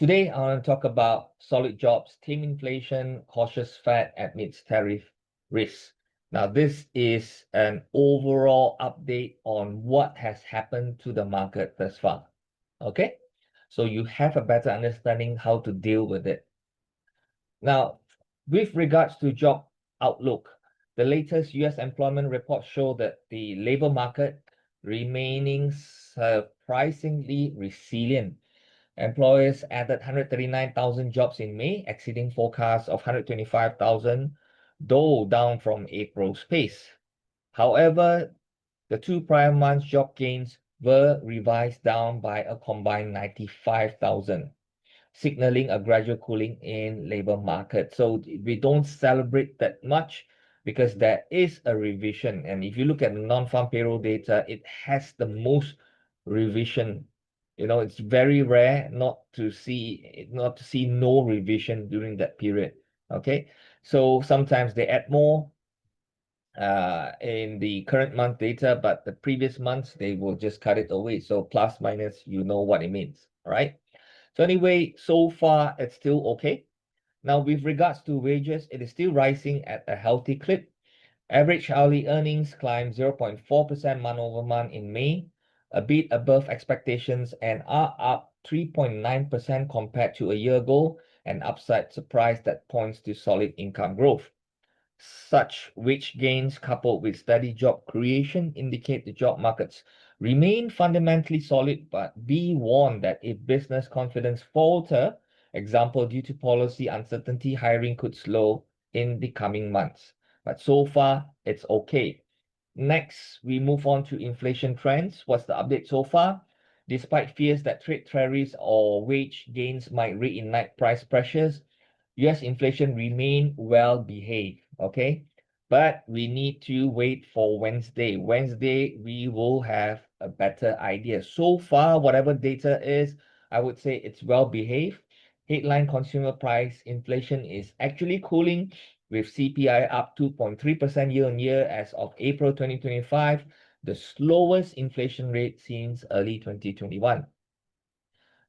Today, I want to talk about solid jobs, tame inflation, cautious Fed amidst tariff risks. Now, this is an overall update on what has happened to the market thus far. Okay, so you have a better understanding how to deal with it. Now, with regards to job outlook, the latest US employment reports show that the labor market remaining surprisingly resilient. Employers added 139,000 jobs in May, exceeding forecasts of 125,000, though down from April's pace. However, the two prior months' job gains were revised down by a combined 95,000, signaling a gradual cooling in labor market. So we don't celebrate that much because there is a revision. And if you look at the non-farm payroll data, it has the most revision. It's very rare not to see no revision during that period. Okay, so sometimes they add more in the current month data, but the previous months they will just cut it away. So plus minus, you know what it means, all right? So anyway, so far it's still okay. Now, with regards to wages, it is still rising at a healthy clip. Average hourly earnings climbed 0.4% month over month in May, a bit above expectations, and are up 3.9% compared to a year ago, an upside surprise that points to solid income growth. Such wage gains coupled with steady job creation indicate the job markets remain fundamentally solid, but be warned that if business confidence falter, example due to policy uncertainty, hiring could slow in the coming months. But so far, it's okay. Next, we move on to inflation trends. What's the update so far? Despite fears that trade tariffs or wage gains might reignite price pressures, US inflation remain well behaved, okay? But we need to wait for Wednesday. Wednesday, we will have a better idea. So far, whatever data is, I would say it's well behaved. Headline consumer price inflation is actually cooling, with CPI up 2.3% year on year as of April 2025, the slowest inflation rate since early 2021.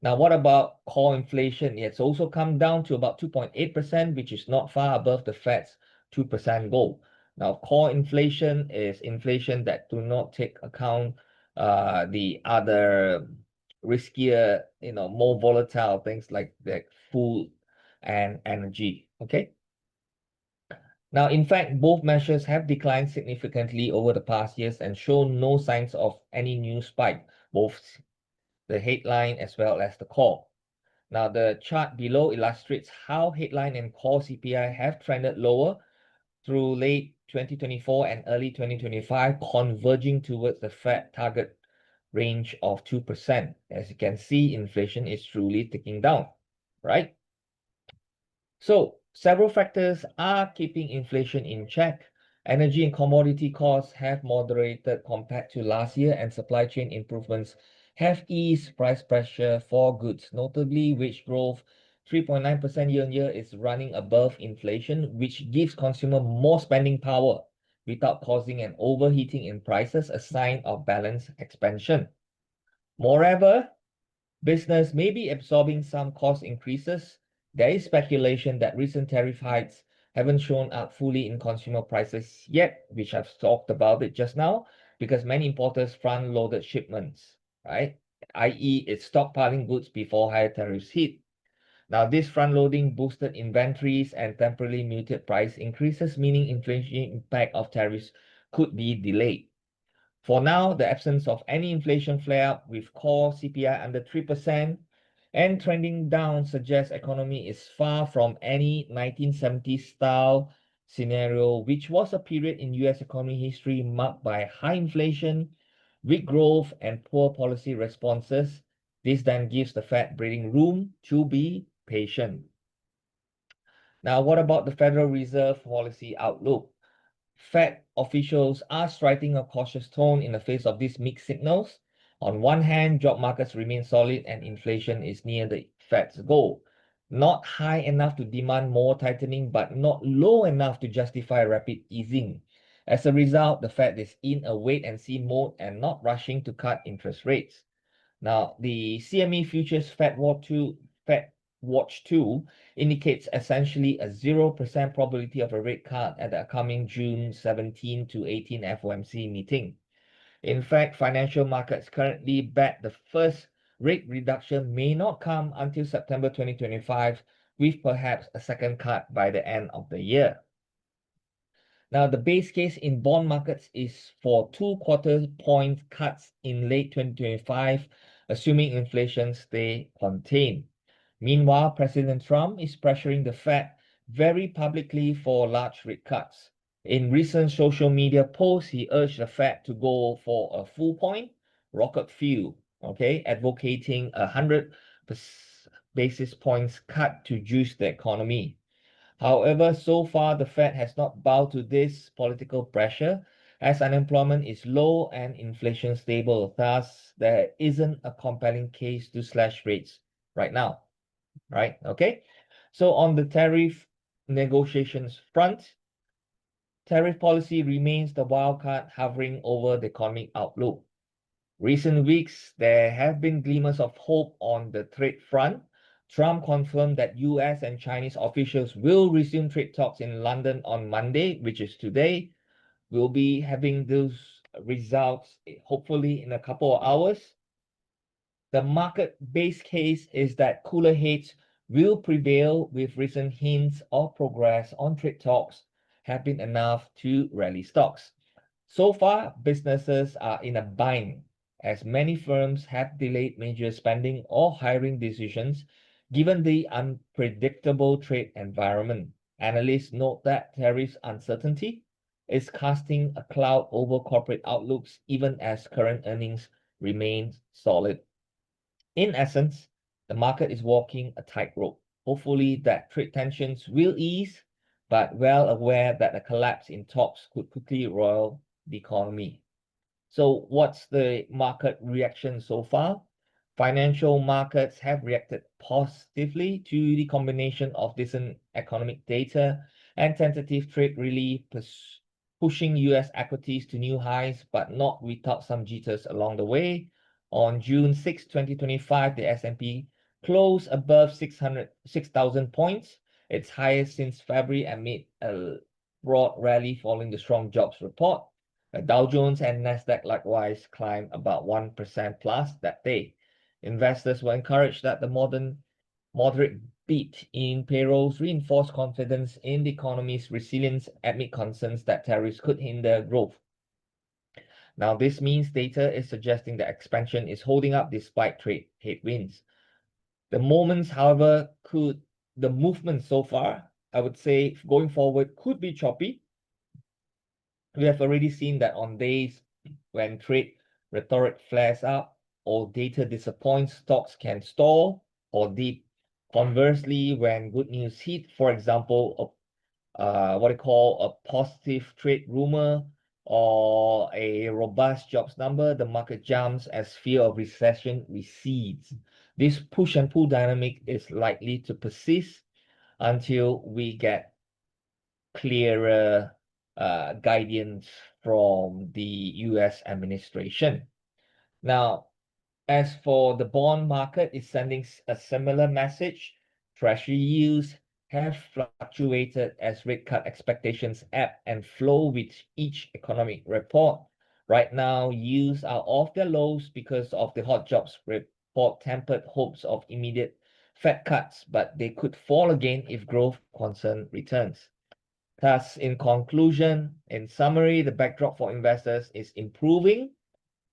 Now, what about core inflation? It's also come down to about 2.8%, which is not far above the Fed's 2% goal. Now, core inflation is inflation that do not take account the other riskier, more volatile things like food and energy. Okay. Now, in fact, both measures have declined significantly over the past years and show no signs of any new spike, both the headline as well as the core. Now, the chart below illustrates how headline and core CPI have trended lower through late 2024 and early 2025, converging towards the Fed target range of 2%. As you can see, inflation is truly ticking down, right? So, several factors are keeping inflation in check. Energy and commodity costs have moderated compared to last year, and supply chain improvements have eased price pressure for goods. Notably, wage growth 3.9% year on year is running above inflation, which gives consumer more spending power without causing an overheating in prices, a sign of balanced expansion. Moreover, business may be absorbing some cost increases. There is speculation that recent tariff hikes haven't shown up fully in consumer prices yet, which I've talked about it just now, because many importers front-loaded shipments, right? i.e., it's stockpiling goods before higher tariffs hit. Now, this front-loading boosted inventories and temporarily muted price increases, meaning inflation impact of tariffs could be delayed. For now, the absence of any inflation flare-up with core CPI under 3% and trending down suggests economy is far from any 1970s style scenario, which was a period in US economy history marked by high inflation, weak growth, and poor policy responses. This then gives the Fed breathing room to be patient. Now, what about the Federal Reserve policy outlook? Fed officials are striking a cautious tone in the face of these mixed signals. On one hand, job markets remain solid and inflation is near the Fed's goal. Not high enough to demand more tightening, but not low enough to justify rapid easing. As a result, the Fed is in a wait-and-see mode and not rushing to cut interest rates. Now, the CME futures Fed Watch tool indicates essentially a 0% probability of a rate cut at the upcoming June 17 to 18 FOMC meeting. In fact, financial markets currently bet the first rate reduction may not come until September 2025, with perhaps a second cut by the end of the year. Now, the base case in bond markets is for 2/4 point cuts in late 2025, assuming inflation stay contained. Meanwhile, President Trump is pressuring the Fed very publicly for large rate cuts. In recent social media posts, he urged the Fed to go for a full point rocket fuel, okay, advocating 100 basis points cut to juice the economy. However, so far, the Fed has not bowed to this political pressure as unemployment is low and inflation stable. Thus, there isn't a compelling case to slash rates right now, right? Okay. So on the tariff negotiations front, tariff policy remains the wild card hovering over the economic outlook. Recent weeks, there have been glimmers of hope on the trade front. Trump confirmed that US and Chinese officials will resume trade talks in London on Monday, which is today. We'll be having those results hopefully in a couple of hours. The market base case is that cooler heads will prevail, with recent hints of progress on trade talks have been enough to rally stocks. So far, businesses are in a bind as many firms have delayed major spending or hiring decisions given the unpredictable trade environment. Analysts note that tariff uncertainty is casting a cloud over corporate outlooks even as current earnings remain solid. In essence, the market is walking a tightrope. Hopefully that trade tensions will ease, but well aware that a collapse in talks could quickly roil the economy. So what's the market reaction so far? Financial markets have reacted positively to the combination of decent economic data and tentative trade relief, pushing US equities to new highs, but not without some jitters along the way. On June 6, 2025, the S&P closed above 6,000 points, its highest since February, amid a broad rally following the strong jobs report. The Dow Jones and Nasdaq likewise climbed about 1% plus that day. Investors were encouraged that the moderate beat in payrolls reinforced confidence in the economy's resilience amid concerns that tariffs could hinder growth. Now, this means data is suggesting that expansion is holding up despite trade headwinds. The movement so far, I would say, going forward, could be choppy. We have already seen that on days when trade rhetoric flares up or data disappoints, stocks can stall or dip. Conversely, when good news hit, for example, what I call a positive trade rumor or a robust jobs number, the market jumps as fear of recession recedes. This push and pull dynamic is likely to persist until we get clearer guidance from the US administration. Now, as for the bond market, it's sending a similar message. Treasury yields have fluctuated as rate cut expectations ebb and flow with each economic report. Right now, yields are off their lows because of the hot jobs report tempered hopes of immediate Fed cuts, but they could fall again if growth concern returns. Thus, in conclusion, in summary, the backdrop for investors is improving,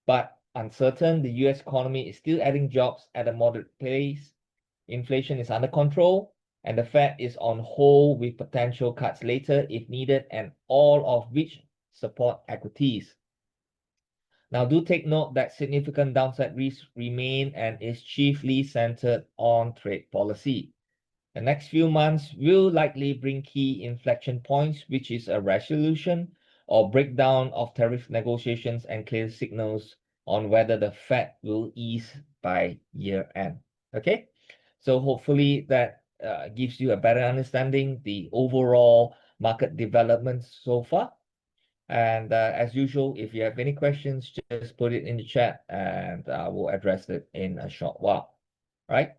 but uncertain. The US economy is still adding jobs at a moderate pace. Inflation is under control, and the Fed is on hold with potential cuts later if needed, and all of which support equities. Now, do take note that significant downside risks remain and is chiefly centered on trade policy. The next few months will likely bring key inflection points, which is a resolution or breakdown of tariff negotiations and clear signals on whether the Fed will ease by year end. Okay, so hopefully that gives you a better understanding the overall market developments so far. And as usual, if you have any questions, just put it in the chat and I will address it in a short while. Right?